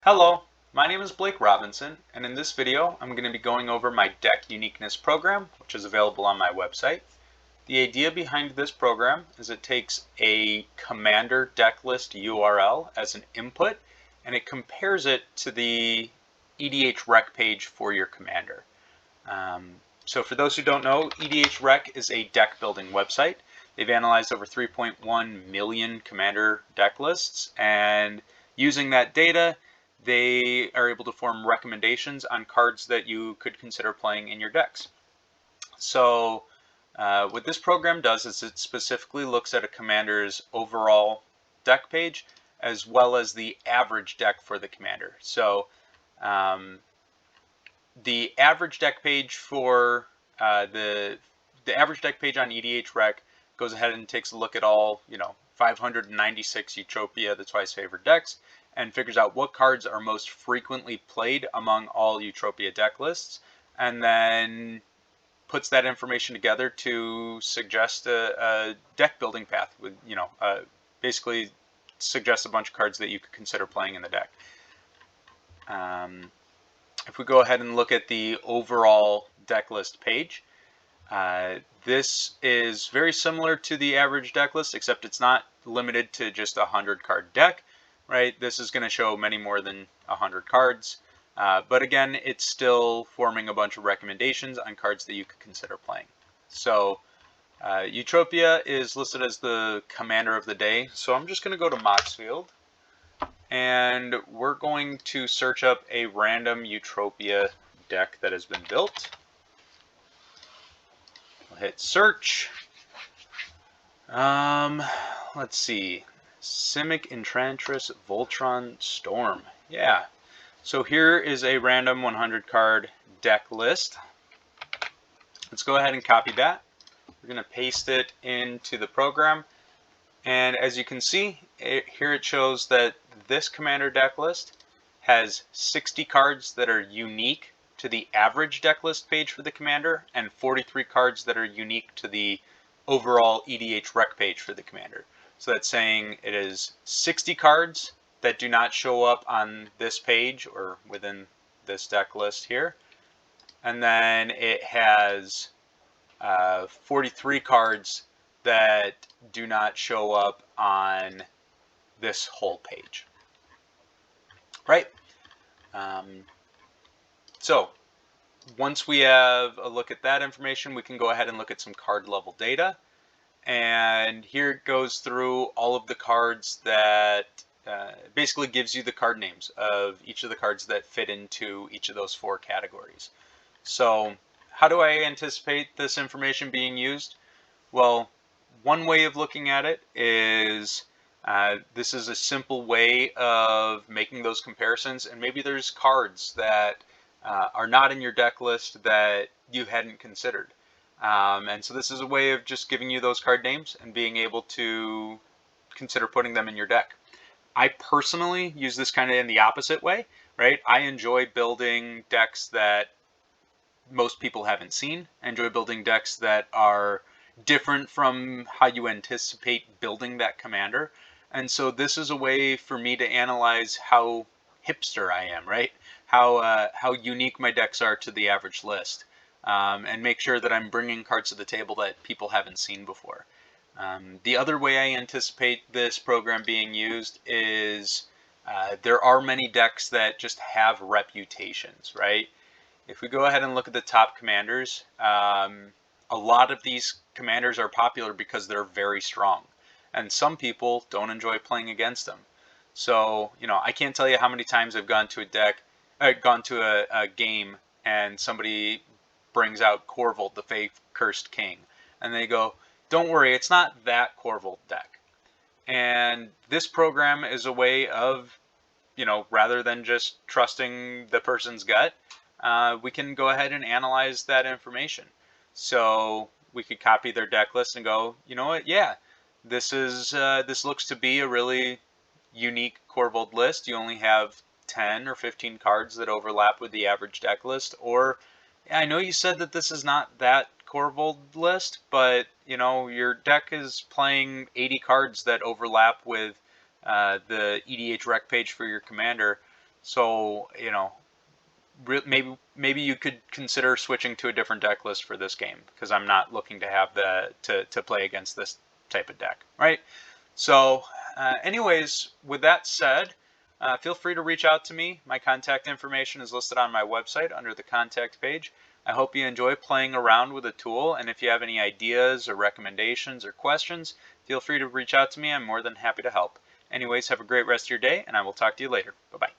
Hello, my name is Blake Robinson, and in this video I'm going to be going over my Deck Uniqueness program, which is available on my website. The idea behind this program is it takes a commander deck list URL as an input, and it compares it to the edhREC page for your commander. So for those who don't know, edhREC is a deck building website. They've analyzed over 3.1 million commander deck lists, and using that data, they are able to form recommendations on cards that you could consider playing in your decks. So what this program does is it specifically looks at a commander's overall deck page as well as the average deck for the commander. So the average deck page for the average deck page on edhREC goes ahead and takes a look at all 596 Utopia, the twice favored decks, and figures out what cards are most frequently played among all Utopia deck lists, and then puts that information together to suggest a deck building path with, basically suggests a bunch of cards that you could consider playing in the deck. If we go ahead and look at the overall deck list page, this is very similar to the average deck list, except it's not limited to just a 100 card deck. Right, this is going to show many more than 100 cards, but again, it's still forming a bunch of recommendations on cards that you could consider playing. So Utopia is listed as the commander of the day, so I'm just going to go to Moxfield, and we're going to search up a random Utopia deck that has been built. We'll hit search. Let's see. Simic Enchantress Voltron Storm. Yeah. So here is a random 100 card deck list. Let's go ahead and copy that. We're going to paste it into the program. And as you can see, here it shows that this commander deck list has 60 cards that are unique to the average deck list page for the commander, and 43 cards that are unique to the overall edhREC page for the commander. So that's saying it is 60 cards that do not show up on this page or within this deck list here. And then it has 43 cards that do not show up on this whole page. Right? So once we have a look at that information, we can go ahead and look at some card level data. And here it goes through all of the cards that basically gives you the card names of each of the cards that fit into each of those 4 categories. So how do I anticipate this information being used? Well, one way of looking at it is this is a simple way of making those comparisons, and maybe there's cards that are not in your deck list that you hadn't considered. And so this is a way of just giving you those card names and being able to consider putting them in your deck. I personally use this kind of in the opposite way, right? I enjoy building decks that most people haven't seen. I enjoy building decks that are different from how you anticipate building that commander. And so this is a way for me to analyze how hipster I am, right? How unique my decks are to the average list. And make sure that I'm bringing cards to the table that people haven't seen before. The other way I anticipate this program being used is there are many decks that just have reputations, right? If we go ahead and look at the top commanders, a lot of these commanders are popular because they're very strong, and some people don't enjoy playing against them. So, I can't tell you how many times I've gone to a game and somebody brings out Korvold, the Fey Cursed King, and they go, don't worry, it's not that Korvold deck. And this program is a way of, rather than just trusting the person's gut, we can go ahead and analyze that information. So we could copy their deck list and go, you know what, yeah, this looks to be a really unique Korvold list. You only have 10 or 15 cards that overlap with the average deck list, or I know you said that this is not that Korvold list, but your deck is playing 80 cards that overlap with the edhREC page for your commander. So, you know, maybe you could consider switching to a different deck list for this game, because I'm not looking to have to play against this type of deck, right? So anyways, with that said, feel free to reach out to me. My contact information is listed on my website under the contact page. I hope you enjoy playing around with the tool, and if you have any ideas or recommendations or questions, feel free to reach out to me. I'm more than happy to help. Anyways, have a great rest of your day, and I will talk to you later. Bye-bye.